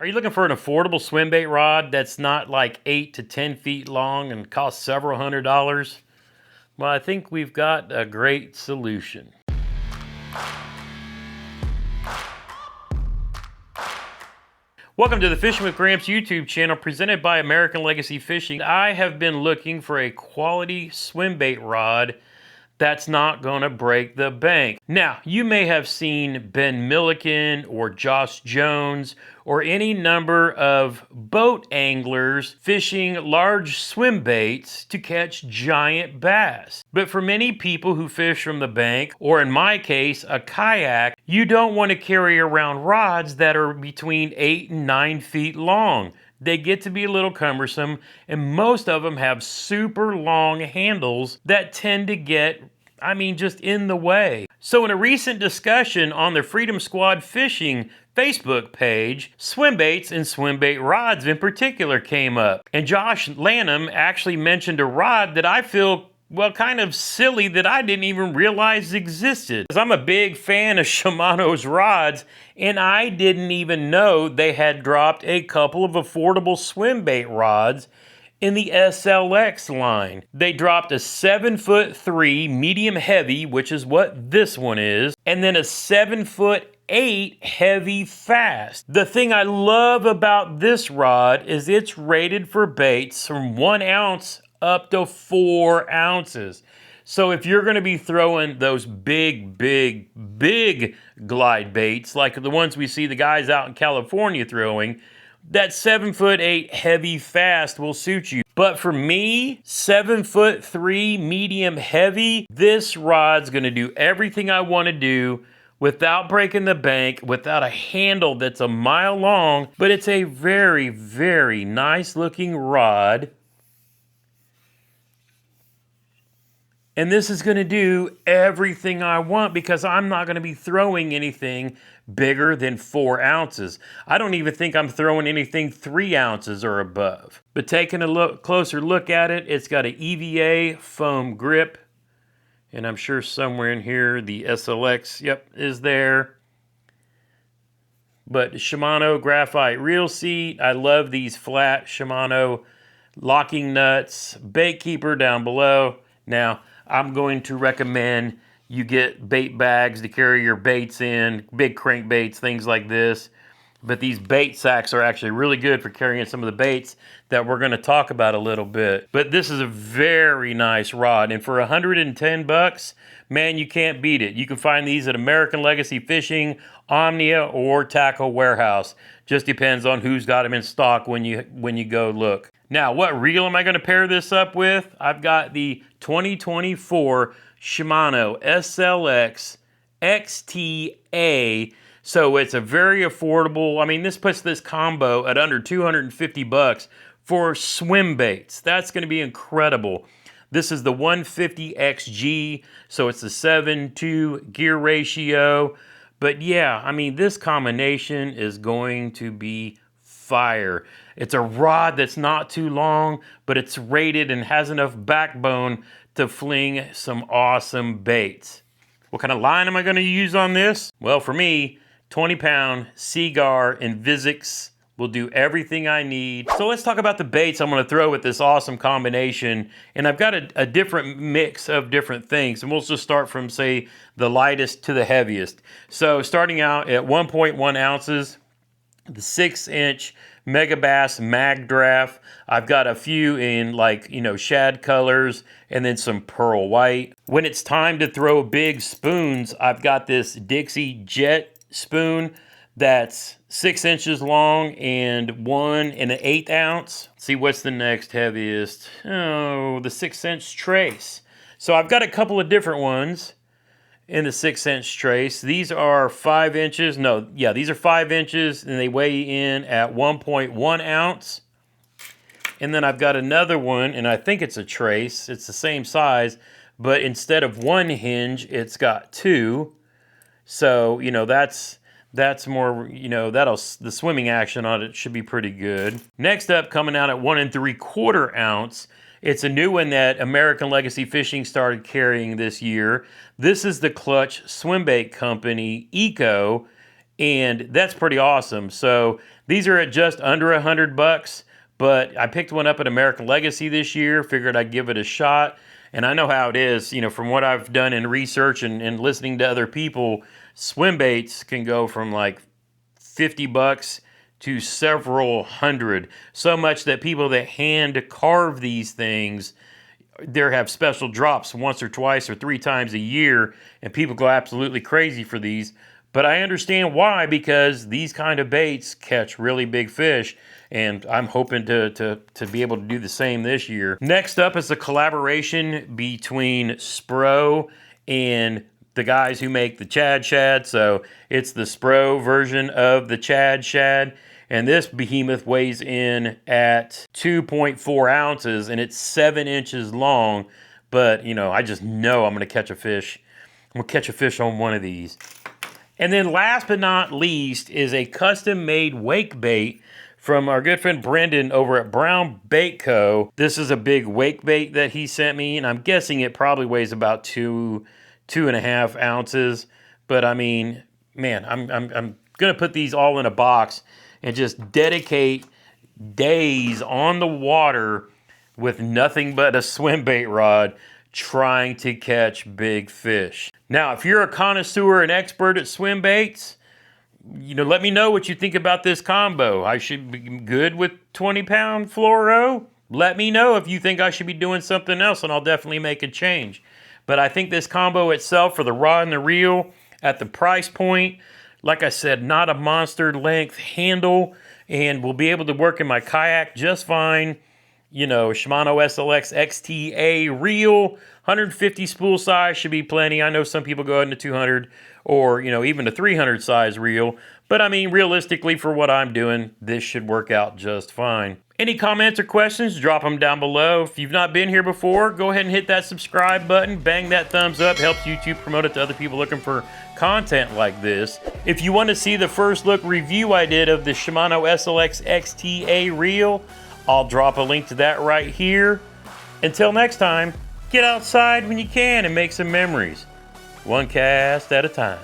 Are you looking for an affordable swim bait rod that's not like 8 to 10 feet long and costs several $100s? Well, I think we've got a great solution. Welcome to the Fishing with Gramps YouTube channel presented by American Legacy Fishing. I have been looking for a quality swim bait rod that's not gonna break the bank. Now, you may have seen Ben Milliken or Josh Jones or any number of boat anglers fishing large swim baits to catch giant bass. But for many people who fish from the bank, or in my case, a kayak, you don't want to carry around rods that are between 8 and 9 feet long. They get to be a little cumbersome, and most of them have super long handles that tend to get, just in the way. So in a recent discussion on the Freedom Squad Fishing Facebook page, swim baits and swim bait rods in particular came up. And Josh Lanham actually mentioned a rod that I feel, well, kind of silly that I didn't even realize existed. Because I'm a big fan of Shimano's rods, and I didn't even know they had dropped a couple of affordable swim bait rods in the SLX line. They dropped a 7'3" medium heavy, which is what this one is, and then a 7'8" heavy fast. The thing I love about this rod is it's rated for baits from 1 ounce up to 4 ounces. So if you're gonna be throwing those big glide baits, like the ones we see the guys out in California throwing, that 7'8" heavy fast will suit you. But for me, 7'3" medium heavy, this rod's gonna do everything I wanna do without breaking the bank, without a handle that's a mile long, but it's a very, very nice looking rod. And this is gonna do everything I want because I'm not gonna be throwing anything bigger than 4 ounces. I don't even think I'm throwing anything 3 ounces or above. But taking a closer look at it, it's got an EVA foam grip. And I'm sure somewhere in here, the SLX, yep, is there. But Shimano graphite reel seat. I love these flat Shimano locking nuts. Bait keeper down below. Now, I'm going to recommend you get bait bags to carry your baits in, big crankbaits, things like this. But these bait sacks are actually really good for carrying some of the baits that we're going to talk about a little bit. But this is a very nice rod, and for 110 bucks, man, you can't beat it. You can find these at American Legacy Fishing, Omnia, or Tackle Warehouse. Just depends on who's got them in stock when you go look. Now, what reel am I going to pair this up with? I've got the 2024 Shimano SLX XTA. So it's a very affordable, this puts this combo at under 250 bucks for swim baits. That's going to be incredible. This is the 150 XG, so it's the 7:2 gear ratio. But yeah, this combination is going to be fire. It's a rod that's not too long, but it's rated and has enough backbone to fling some awesome baits. What kind of line am I going to use on this? Well, for me, 20-pound Seagar Invictus will do everything I need. So let's talk about the baits I'm going to throw with this awesome combination. And I've got a different mix of different things. And we'll just start from, say, the lightest to the heaviest. So starting out at 1.1 ounces, the 6-inch Megabass Mag Draft. I've got a few in shad colors and then some pearl white. When it's time to throw big spoons, I've got this Dixie Jet spoon that's 6 inches long and 1 1/8 ounce. See, what's the next heaviest? Oh, the 6-inch Trace. So I've got a couple of different ones in the 6-inch Trace. These are 5 inches. No, yeah, these are 5 inches and they weigh in at 1.1 ounce. And then I've got another one, and I think it's a Trace. It's the same size, but instead of 1 hinge, it's got 2. So, that's more, the swimming action on it should be pretty good. Next up, coming out at 1 3/4 ounce, it's a new one that American Legacy Fishing started carrying this year. This is the Clutch Swimbait Company Eco, and that's pretty awesome. So these are at just under $100, but I picked one up at American Legacy this year, figured I'd give it a shot. And I know how it is, you know, from what I've done in research and listening to other people, swim baits can go from like $50 to several hundred. So much that people that hand carve these things, they have special drops once or twice or 3 times a year, and people go absolutely crazy for these. But I understand why, because these kind of baits catch really big fish, and I'm hoping to be able to do the same this year. Next up is a collaboration between Spro and the guys who make the Chad Shad. So it's the Spro version of the Chad Shad, and this behemoth weighs in at 2.4 ounces, and it's 7 inches long. But, you know, I just know I'm gonna catch a fish. I'm gonna catch a fish on one of these. And then last but not least is a custom-made wake bait from our good friend Brendan over at Brown Bait Co. This is a big wake bait that he sent me, and I'm guessing it probably weighs about 2.5 ounces. But I mean, man, I'm gonna put these all in a box and just dedicate days on the water with nothing but a swim bait rod, trying to catch big fish. Now, if you're a connoisseur and expert at swim baits, you know, let me know what you think about this combo. I should be good with 20-pound fluoro. Let me know if you think I should be doing something else, and I'll definitely make a change. But I think this combo itself, for the rod and the reel, at the price point, like I said, not a monster length handle, and will be able to work in my kayak just fine. You know, Shimano SLX XTA reel, 150 spool size should be plenty. I know some people go into 200 or, you know, even a 300 size reel. But I mean, realistically, for what I'm doing, this should work out just fine. Any comments or questions, drop them down below. If you've not been here before, go ahead and hit that subscribe button. Bang that thumbs up. Helps YouTube promote it to other people looking for content like this. If you want to see the first look review I did of the Shimano SLX XTA reel, I'll drop a link to that right here. Until next time, get outside when you can and make some memories. One cast at a time.